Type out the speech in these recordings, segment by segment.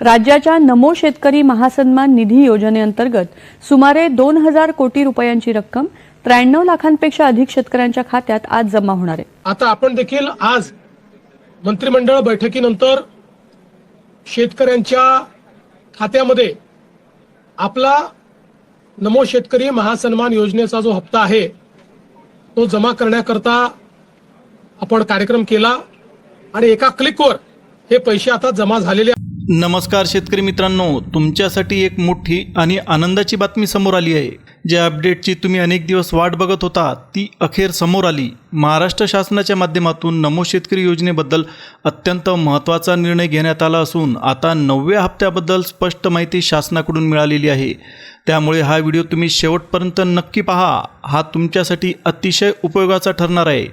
राज्याच्या नमो शेतकरी महासन्मान निधी योजनेअंतर्गत सुमारे 2000 कोटी रुपयांची रक्कम 93 लाखांपेक्षा अधिक शेतकऱ्यांच्या खात्यात आज जमा होणार आहे। आता आपण देखील आज मंत्रिमंडळ बैठकीनंतर शेतकऱ्यांच्या खात्यामध्ये आपला नमो शेतकरी महासन्मान योजनेचा जो हप्ता आहे तो जमा करण्याकरता आपण कार्यक्रम केला आणि एका क्लिकवर हे पैसे आता जमा झालेले। नमस्कार शेतकरी मित्रांनो, तुमच्यासाठी एक मोठी आणि आनंदाची बातमी समोर आली आहे। ज्या अपडेटची तुम्ही अनेक दिवस वाट बघत होता ती अखेर समोर आली। महाराष्ट्र शासनाच्या माध्यमातून नमो शेतकरी योजनेबद्दल अत्यंत महत्त्वाचा निर्णय घेण्यात आला असून आता 9व्या हप्त्याबद्दल स्पष्ट माहिती शासनाकडून मिळालेली आहे। त्यामुळे हा व्हिडिओ तुम्ही शेवटपर्यंत नक्की पहा, हा तुमच्यासाठी अतिशय उपयोगाचा ठरणार आहे।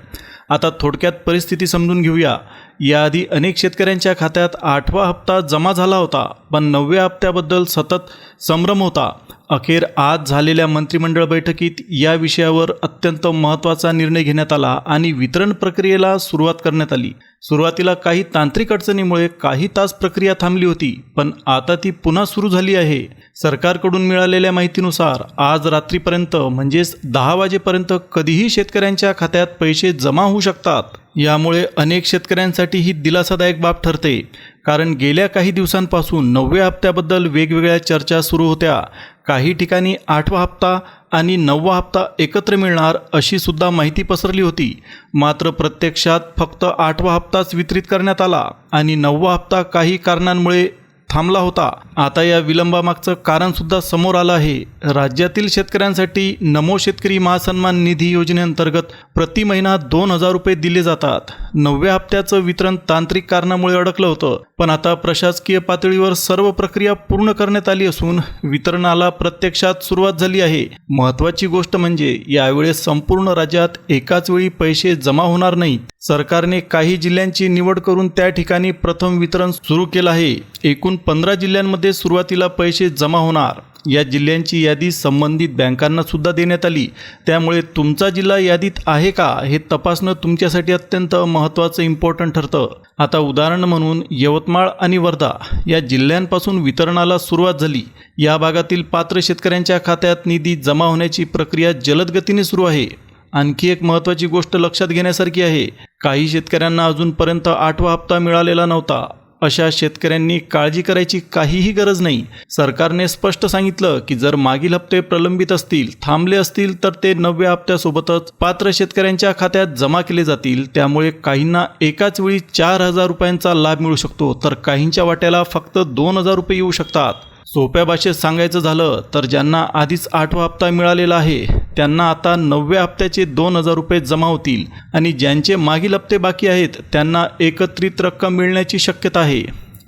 आता थोडक्यात परिस्थिती समजून घेऊया। याआधी अनेक शेतकऱ्यांच्या खात्यात 8वा हप्ता जमा झाला होता, पण 9व्या हप्त्याबद्दल सतत संभ्रम होता। अखेर आज झालेल्या मंत्रिमंडळ बैठकीत या विषयावर अत्यंत महत्त्वाचा निर्णय घेण्यात आला आणि वितरण प्रक्रियेला सुरुवात करण्यात आली। सुरुवातीला काही तांत्रिक अडचणीमुळे काही तास प्रक्रिया थांबली होती, पण आता ती पुन्हा सुरू झाली आहे। सरकारकडून मिळालेल्या माहितीनुसार आज रात्रीपर्यंत म्हणजेच 10 वाजेपर्यंत कधीही शेतकऱ्यांच्या खात्यात पैसे जमा होऊ शकतात। यामुळे अनेक शेतकऱ्यांसाठी ही दिलासादायक बाब ठरते, कारण गेल्या काही दिवसांपासून 9व्या हप्त्याबद्दल वेगवेगळ्या चर्चा सुरू होत्या। काही ठिकाणी 8वा हप्ता आणि 9वा हप्ता एकत्र मिळणार अशी सुद्धा माहिती पसरली होती, मात्र प्रत्यक्षात फक्त 8वा हप्ताच वितरित करण्यात आला आणि 9वा हप्ता काही कारणांमुळे थांबला होता। आता या विलंबामागचं कारण सुद्धा समोर आलं आहे। राज्यातील शेतकऱ्यांसाठी नमो शेतकरी महासन्मान निधी योजनेअंतर्गत प्रति महिना 2000 रुपये दिले जातात। 9व्या हप्त्याचं वितरण तांत्रिक कारणामुळे अडकलं होतं, पण आता प्रशासकीय पातळीवर सर्व प्रक्रिया पूर्ण करण्यात आली असून वितरणाला प्रत्यक्षात सुरुवात झाली आहे। महत्त्वाची गोष्ट म्हणजे यावेळेस संपूर्ण राज्यात एकाच वेळी पैसे जमा होणार नाहीत। सरकारने काही जिल्ह्यांची निवड करून त्या ठिकाणी प्रथम वितरण सुरू केलं आहे। एकूण 15 जिल्ह्यांमध्ये सुरुवातीला पैसे जमा होणार। या जिल्ह्यांची यादी संबंधित बँकांना सुद्धा देण्यात आली, त्यामुळे तुमचा जिल्हा यादीत आहे का हे तपासणं तुमच्यासाठी अत्यंत महत्त्वाचं इम्पॉर्टंट ठरतं। आता उदाहरण म्हणून यवतमाळ आणि वर्धा या जिल्ह्यांपासून वितरणाला सुरुवात झाली। या भागातील पात्र शेतकऱ्यांच्या खात्यात निधी जमा होण्याची प्रक्रिया जलद गतीने सुरू आहे। आणखी एक महत्त्वाची गोष्ट लक्षात घेण्यासारखी आहे, काही शेतकऱ्यांना अजूनपर्यंत 8वा हप्ता मिळालेला नव्हता। अशा शेतकऱ्यांनी काळजी करायची काहीही गरज नाही। सरकारने स्पष्ट सांगितलं की जर मागील हप्ते प्रलंबित असतील, थांबले असतील तर ते 9व्या हप्त्यासोबतच पात्र शेतकऱ्यांच्या खात्यात जमा केले जातील। त्यामुळे काहींना एकाच वेळी 4000 रुपयांचा लाभ मिळू शकतो, तर काहींच्या वाट्याला फक्त 2000 रुपये येऊ शकतात। सोप्या भाषेत सांगायचं झालं तर ज्यांना आधीच 8वा हप्ता मिळालेला आहे त्यांना आता 9व्या हप्त्याचे 2000 रुपये जमा होतील आणि ज्यांचे मागील हप्ते बाकी आहेत त्यांना एकत्रित रक्कम मिळण्याची शक्यता आहे।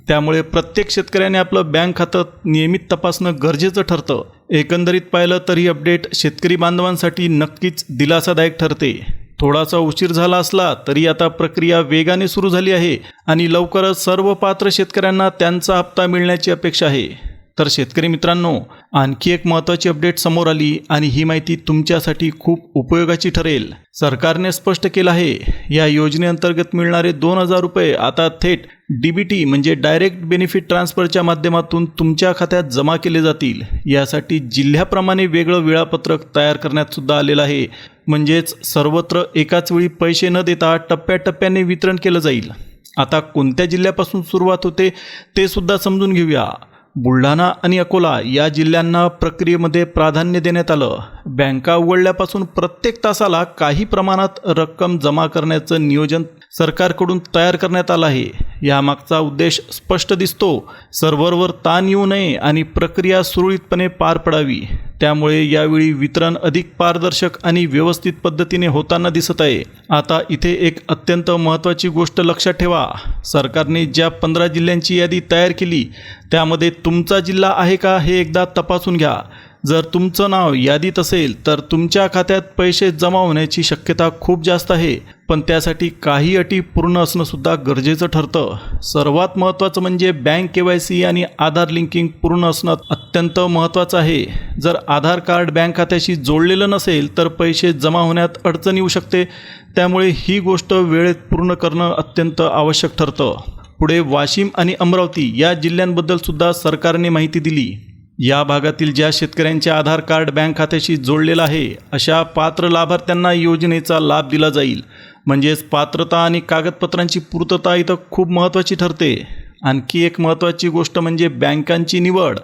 त्यामुळे प्रत्येक शेतकऱ्याने आपलं बँक खातं नियमित तपासणं गरजेचं ठरतं। एकंदरीत पाहिलं तर ही अपडेट शेतकरी बांधवांसाठी नक्कीच दिलासादायक ठरते। थोडासा उशीर झाला असला तरी आता प्रक्रिया वेगाने सुरू झाली आहे आणि लवकरच सर्व पात्र शेतकऱ्यांना त्यांचा हप्ता मिळण्याची अपेक्षा आहे। तर शेतकरी मित्रांनो, आणखी एक महत्त्वाची अपडेट समोर आली आणि ही माहिती तुमच्यासाठी खूप उपयोगाची ठरेल। सरकारने स्पष्ट केलं आहे, या योजनेअंतर्गत मिळणारे 2000 रुपये आता थेट DBT म्हणजे डायरेक्ट बेनिफिट ट्रान्सफरच्या माध्यमातून तुमच्या खात्यात जमा केले जातील। यासाठी जिल्ह्याप्रमाणे वेगळं वेळापत्रक तयार करण्यात सुद्धा आलेलं आहे, म्हणजेच सर्वत्र एकाच वेळी पैसे न देता टप्प्याटप्प्याने वितरण केलं जाईल। आता कोणत्या जिल्ह्यापासून सुरुवात होते ते सुद्धा समजून घेऊया। बुलढाणा आणि अकोला या जिल्ह्यांना प्रक्रियेमध्ये प्राधान्य देण्यात आलं। बँका उघडल्यापासून प्रत्येक तासाला काही प्रमाणात रक्कम जमा करण्याचं नियोजन सरकारकडून तयार करण्यात आलं आहे। यामागचा उद्देश स्पष्ट दिसतो, सर्व्हरवर ताण येऊ नये आणि प्रक्रिया सुरळीतपणे पार पडावी। त्यामुळे यावेळी वितरण अधिक पारदर्शक आणि व्यवस्थित पद्धतीने होताना दिसत आहे। आता इथे एक अत्यंत महत्त्वाची गोष्ट लक्षात ठेवा, सरकारने ज्या 15 जिल्ह्यांची यादी तयार केली त्यामध्ये तुमचा जिल्हा आहे का हे एकदा तपासून घ्या। जर तुमचं नाव यादीत असेल तर तुमच्या खात्यात पैसे जमा होण्याची शक्यता खूप जास्त आहे, पण त्यासाठी काही अटी पूर्ण असणं सुद्धा गरजेचं ठरतं। सर्वात महत्त्वाचं म्हणजे बँक KYC आणि आधार लिंकिंग पूर्ण असणं अत्यंत महत्त्वाचं आहे। जर आधार कार्ड बँक खात्याशी जोडलेलं नसेल तर पैसे जमा होण्यात अडचण येऊ शकते, त्यामुळे ही गोष्ट वेळेत पूर्ण करणं अत्यंत आवश्यक ठरतं। पुढे वाशिम आणि अमरावती या जिल्ह्यांबद्दल सुद्धा सरकारने माहिती दिली. या भागातील ज्या शेतकऱ्यांचे आधार कार्ड बँक खात्याशी जोडलेलं आहे अशा पात्र लाभार्थ्यांना योजनेचा लाभ दिला जाईल. म्हणजेच पात्रता आणि कागदपत्रांची पूर्तता इथं खूप महत्त्वाची ठरते. आणखी एक महत्त्वाची गोष्ट म्हणजे बँकांची निवड.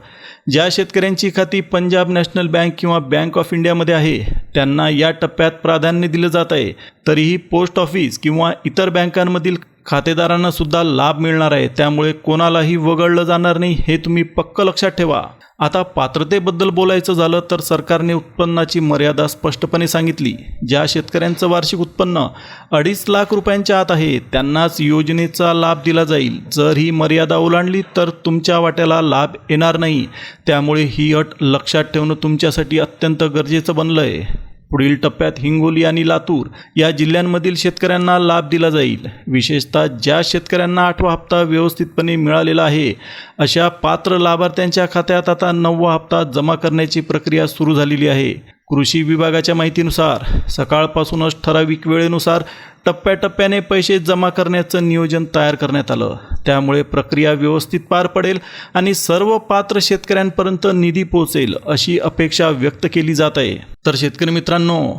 ज्या शेतकऱ्यांची खाती पंजाब नॅशनल बँक किंवा बँक ऑफ इंडियामध्ये आहे त्यांना या टप्प्यात प्राधान्य दिलं जात आहे. तरीही पोस्ट ऑफिस किंवा इतर बँकांमधील खातेदारांना सुद्धा लाभ मिळणार आहे. त्यामुळे कोणालाही वगळलं जाणार नाही, हे तुम्ही पक्क लक्षात ठेवा. आता पात्रतेबद्दल बोलायचं झालं तर सरकारने उत्पन्नाची मर्यादा स्पष्टपणे सांगितली. ज्या शेतकऱ्यांचं वार्षिक उत्पन्न 2.5 लाख रुपयांच्या आत आहे त्यांनाच योजनेचा लाभ दिला जाईल. जर ही मर्यादा ओलांडली तर तुमच्या वाट्याला लाभ येणार नाही. त्यामुळे ही अट लक्षात ठेवणं तुमच्यासाठी अत्यंत गरजेचं बनलं आहे. पुढील टप्प्यात हिंगोली आणि लातूर या जिल्ह्यांमधील शेतकऱ्यांना लाभ दिला जाईल. विशेषतः ज्या शेतकऱ्यांना 8वा हप्ता व्यवस्थितपणे मिळालेला आहे अशा पात्र लाभार्थ्यांच्या खात्यात आता 9वा हप्ता जमा करण्याची प्रक्रिया सुरू झालेली आहे. कृषी विभागाच्या माहितीनुसार सकाळपासूनच ठराविक वेळेनुसार टप्प्याटप्प्याने पैसे जमा करण्याचं नियोजन तयार करण्यात आलं. त्यामुळे प्रक्रिया व्यवस्थित पार पडेल आणि सर्व पात्र शेतकऱ्यांपर्यंत निधी पोहोचेल अशी अपेक्षा व्यक्त केली जात आहे. तर शेतकरी मित्रांनो,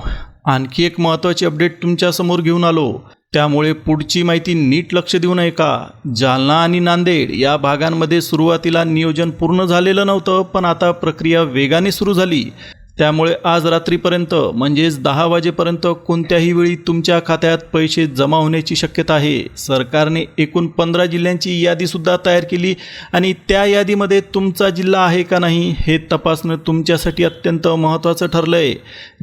आणखी एक महत्त्वाची अपडेट तुमच्यासमोर घेऊन आलो. त्यामुळे पुढची माहिती नीट लक्ष देऊन ऐका. जालना आणि नांदेड या भागांमध्ये सुरुवातीला नियोजन पूर्ण झालेलं नव्हतं, पण आता प्रक्रिया वेगाने सुरू झाली. त्यामुळे आज रात्रीपर्यंत म्हणजेच 10 वाजेपर्यंत कोणत्याही वेळी तुमच्या खात्यात पैसे जमा होण्याची शक्यता आहे. सरकारने एकूण 15 जिल्ह्यांची यादीसुद्धा तयार केली आणि त्या यादीमध्ये तुमचा जिल्हा आहे का नाही हे तपासणं तुमच्यासाठी अत्यंत महत्त्वाचं ठरलं आहे.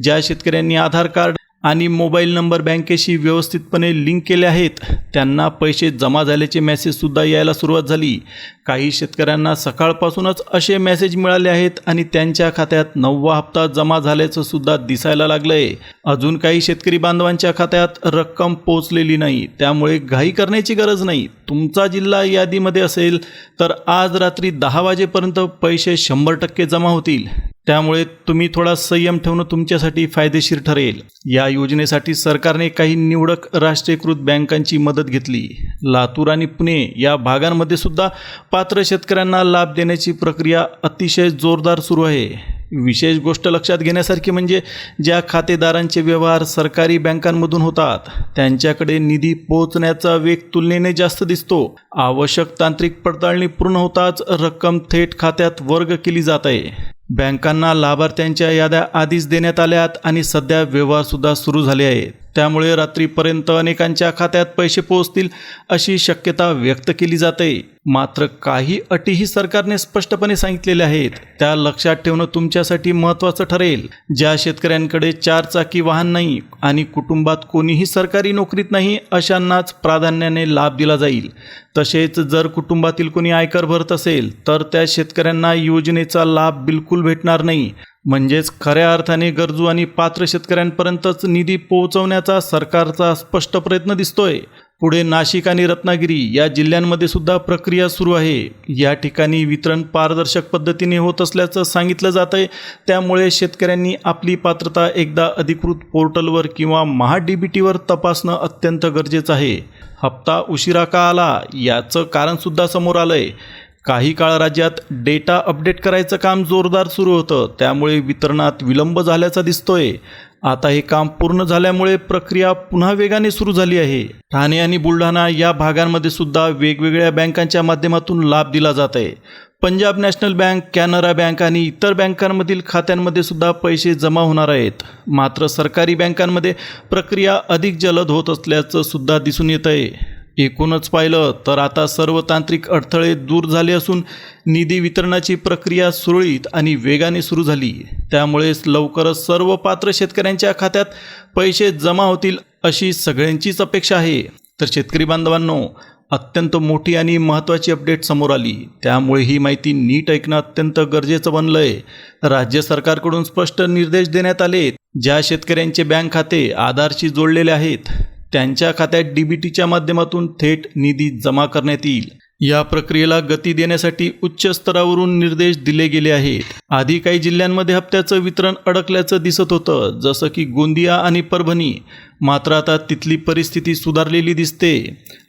ज्या शेतकऱ्यांनी आधार कार्ड आणि मोबाईल नंबर बँकेशी व्यवस्थितपणे लिंक केले आहेत त्यांना पैसे जमा झाल्याचे मेसेजसुद्धा यायला सुरुवात झाली. काही शेतकऱ्यांना सकाळपासूनच असे मेसेज मिळाले आहेत आणि त्यांच्या खात्यात 9वा हप्ता जमा झाल्याचं सुद्धा दिसायला लागलं आहे. अजून काही शेतकरी बांधवांच्या खात्यात रक्कम पोहोचलेली नाही. त्यामुळे घाई करण्याची गरज नाही. तुमचा जिल्हा यादीमध्ये असेल तर आज रात्री 10 वाजेपर्यंत पैसे 100% जमा होतील. त्यामुळे तुम्ही थोडा संयम ठेवणं तुमच्यासाठी फायदेशीर ठरेल. या योजनेसाठी सरकारने काही निवडक राष्ट्रीयकृत बँकांची मदत घेतली. लातूर आणि पुणे या भागांमध्ये सुद्धा पात्र शेतकऱ्यांना लाभ देण्याची प्रक्रिया अतिशय जोरदार सुरू आहे. विशेष गोष्ट लक्षात घेण्यासारखी म्हणजे ज्या खातेदारांचे व्यवहार सरकारी बँकांमधून होतात त्यांच्याकडे निधी पोहोचण्याचा वेग तुलनेने जास्त दिसतो. आवश्यक तांत्रिक पडताळणी पूर्ण होताच रक्कम थेट खात्यात वर्ग केली जात आहे. बँकांना लाभार्थ्यांच्या याद्या आधीच देण्यात आल्यात आणि सध्या व्यवहारसुद्धा सुरू झाले आहेत. त्यामुळे रात्रीपर्यंत अनेकांच्या खात्यात पैसे पोहोचतील अशी शक्यता व्यक्त केली जाते. मात्र काही अटीही सरकारने स्पष्टपणे सांगितलेल्या आहेत. त्या लक्षात ठेवणं तुमच्यासाठी महत्त्वाचं ठरेल. ज्या शेतकऱ्यांकडे 4 चाकी वाहन नाही आणि कुटुंबात कोणीही सरकारी नोकरीत नाही अशांनाच प्राधान्याने लाभ दिला जाईल. तसेच जर कुटुंबातील कोणी आयकर भरत असेल तर त्या शेतकऱ्यांना योजनेचा लाभ बिलकुल भेटणार नाही. म्हणजेच खऱ्या अर्थाने गरजू आणि पात्र शेतकऱ्यांपर्यंतच निधी पोहोचवण्याचा सरकारचा स्पष्ट प्रयत्न दिसतोय. पुढे नाशिक आणि रत्नागिरी या जिल्ह्यांमध्ये सुद्धा प्रक्रिया सुरू आहे. या ठिकाणी वितरण पारदर्शक पद्धतीने होत असल्याचं सांगितलं जात आहे. त्यामुळे शेतकऱ्यांनी आपली पात्रता एकदा अधिकृत पोर्टलवर किंवा महा-DBTवर तपासणं अत्यंत गरजेचं आहे. हप्ता उशिरा का आला याचं कारणसुद्धा समोर आलं आहे. काही काळ राज्यात डेटा अपडेट करायचं काम जोरदार सुरू होतं. त्यामुळे वितरणात विलंब झाल्याचा दिसतोय. आता हे काम पूर्ण झाल्यामुळे प्रक्रिया पुन्हा वेगाने सुरू झाली आहे. ठाणे आणि बुलढाणा या भागांमध्ये सुद्धा वेगवेगळ्या बँकांच्या माध्यमातून लाभ दिला जात आहे. Punjab national bank, Canara bank आणि इतर बँकांमधील खात्यांमध्ये सुद्धा पैसे जमा होणार आहेत. मात्र सरकारी बँकांमध्ये प्रक्रिया अधिक जलद होत असल्याचं सुद्धा दिसून येत आहे. एकूणच पाहिलं तर आता सर्व तांत्रिक अडथळे दूर झाले असून निधी वितरणाची प्रक्रिया सुरळीत आणि वेगाने सुरू झाली. त्यामुळेच लवकरच सर्व पात्र शेतकऱ्यांच्या खात्यात पैसे जमा होतील अशी सगळ्यांचीच अपेक्षा आहे. तर शेतकरी बांधवांनो, अत्यंत मोठी आणि महत्त्वाची अपडेट समोर आली. त्यामुळे ही माहिती नीट ऐकणं अत्यंत गरजेचं बनलं आहे. राज्य सरकारकडून स्पष्ट निर्देश देण्यात आले. ज्या शेतकऱ्यांचे बँक खाते आधारशी जोडलेले आहेत त्यांच्या खात्यात DBTच्या माध्यमातून थेट निधी जमा करण्यात येईल. या प्रक्रियेला गती देण्यासाठी उच्च स्तरावरून निर्देश दिले गेले आहेत. आधी काही जिल्ह्यांमध्ये हप्त्याचं वितरण अडकल्याचं दिसत होतं, जसं की गोंदिया आणि परभणी. मात्र आता तिथली परिस्थिती सुधारलेली दिसते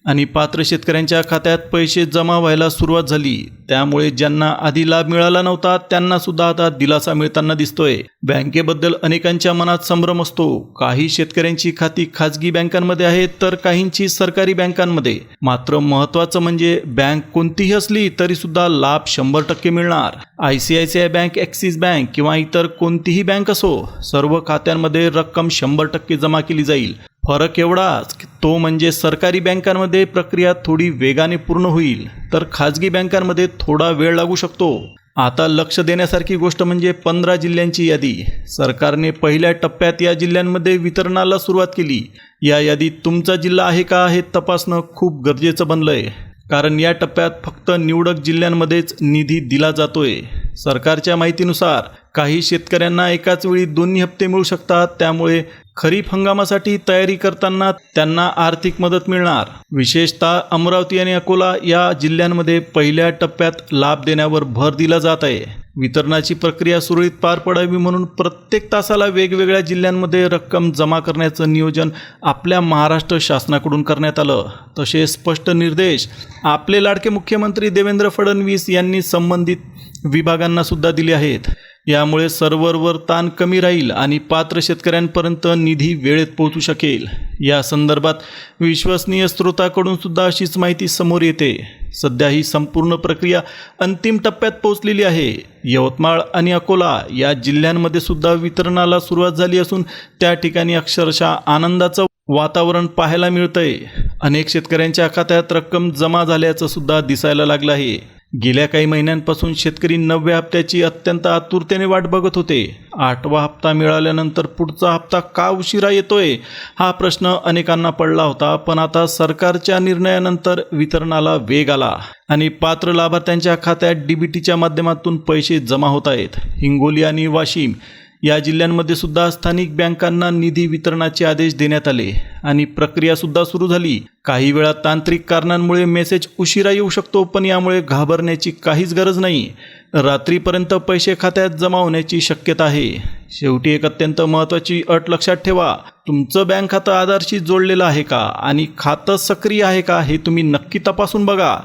आणि पात्र शेतकऱ्यांच्या खात्यात पैसे जमा व्हायला सुरुवात झाली. त्यामुळे ज्यांना आधी लाभ मिळाला नव्हता त्यांना सुद्धा आता दिलासा मिळताना दिसतोय. बँकेबद्दल अनेकांच्या मनात संभ्रम असतो. काही शेतकऱ्यांची खाती खाजगी बँकांमध्ये आहेत तर काहींची सरकारी बँकांमध्ये. मात्र महत्त्वाचं म्हणजे बँक कोणतीही असली तरी सुद्धा लाभ 100% मिळणार. ICICI बँक, ॲक्सिस बँक किंवा इतर कोणतीही बँक असो, सर्व खात्यांमध्ये रक्कम 100% जमा केली जाईल. फरक एवढाच तो म्हणजे सरकारी बँकांमध्ये प्रक्रिया थोडी वेगाने पूर्ण होईल तर खाजगी बँकांमध्ये थोडा वेळ लागू शकतो. आता लक्ष देण्यासारखी गोष्ट म्हणजे 15 जिल्ह्यांची यादी. सरकारने पहिल्या टप्प्यात या जिल्ह्यांमध्ये वितरणाला सुरुवात केली. या यादीत तुमचा जिल्हा आहे का हे तपासणं खूप गरजेचं बनलंय, कारण या टप्प्यात फक्त निवडक जिल्ह्यांमध्येच निधी दिला जातोय. सरकारच्या माहितीनुसार काही शेतकऱ्यांना एकाच वेळी 2 हप्ते मिळू शकतात. त्यामुळे खरीप हंगामासाठी तयारी करताना त्यांना आर्थिक मदत मिळणार. विशेषतः अमरावती आणि अकोला या जिल्ह्यांमध्ये पहिल्या टप्प्यात लाभ देण्यावर भर दिला जात आहे. वितरणाची प्रक्रिया सुरळीत पार पडावी म्हणून प्रत्येक तासाला वेगवेगळ्या जिल्ह्यांमध्ये रक्कम जमा करण्याचं नियोजन आपल्या महाराष्ट्र शासनाकडून करण्यात आलं. तसे स्पष्ट निर्देश आपले लाडके मुख्यमंत्री देवेंद्र फडणवीस यांनी संबंधित विभागांना सुद्धा दिले आहेत. यामुळे सर्व्हरवर ताण कमी राहील आणि पात्र शेतकऱ्यांपर्यंत निधी वेळेत पोहोचू शकेल. या संदर्भात विश्वसनीय स्रोताकडून सुद्धा अशीच माहिती समोर येते. सध्या ही संपूर्ण प्रक्रिया अंतिम टप्प्यात पोहोचलेली आहे. यवतमाळ आणि अकोला या जिल्ह्यांमध्ये सुद्धा वितरणाला सुरुवात झाली असून त्या ठिकाणी अक्षरशः आनंदाचं वातावरण पाहायला मिळतंय. अनेक शेतकऱ्यांच्या खात्यात रक्कम जमा झाल्याचं सुद्धा दिसायला लागलं आहे. गेल्या काही महिन्यांपासून शेतकरी 9व्या हप्त्याची अत्यंत आतुरतेने वाट बघत होते. 8वा हप्ता मिळाल्यानंतर पुढचा हप्ता का उशिरा येतोय हा प्रश्न अनेकांना पडला होता. पण आता सरकारच्या निर्णयानंतर वितरणाला वेग आला आणि पात्र लाभार्थ्यांच्या खात्यात DBTच्या माध्यमातून पैसे जमा होत आहेत. हिंगोली आणि वाशिम या जिल्ह्यांमध्ये सुद्धा स्थानिक बँकांना निधी वितरणाचे आदेश देण्यात आले आणि प्रक्रिया सुद्धा सुरू झाली. काही वेळा तांत्रिक कारणांमुळे मेसेज उशिरा येऊ शकतो, पण यामुळे घाबरण्याची काहीच गरज नाही. रात्रीपर्यंत पैसे खात्यात जमा होण्याची शक्यता आहे. शेवटी एक अत्यंत महत्त्वाची अट लक्षात ठेवा. तुमचं बँक खातं आधारशी जोडलेलं आहे का आणि खातं सक्रिय आहे का हे तुम्ही नक्की तपासून बघा.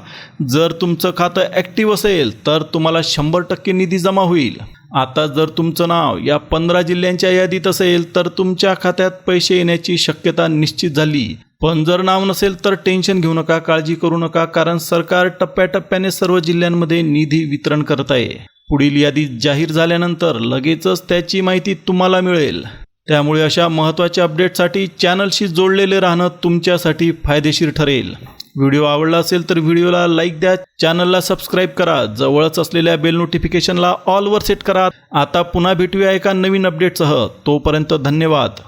जर तुमचं खातं ॲक्टिव्ह असेल तर तुम्हाला 100% निधी जमा होईल. आता जर तुमचं नाव या 15 जिल्ह्यांच्या यादीत असेल तर तुमच्या खात्यात पैसे येण्याची शक्यता निश्चित झाली. पण जर नाव नसेल तर टेन्शन घेऊ नका, काळजी करू नका, कारण सरकार टप्प्याटप्प्याने सर्व जिल्ह्यांमध्ये निधी वितरण करत आहे. पुढील यादी जाहीर झाल्यानंतर लगेचच त्याची माहिती तुम्हाला मिळेल. त्यामुळे अशा महत्त्वाच्या अपडेटसाठी चॅनलशी जोडलेले राहणं तुमच्यासाठी फायदेशीर ठरेल. व्हिडिओ आवडला असेल तर व्हिडिओला लाईक द्या, चॅनलला सबस्क्राईब करा, जवळच असलेल्या बेल नोटिफिकेशनला ऑलवर सेट करा. आता पुन्हा भेटूया एका नवीन अपडेटसह. तोपर्यंत धन्यवाद.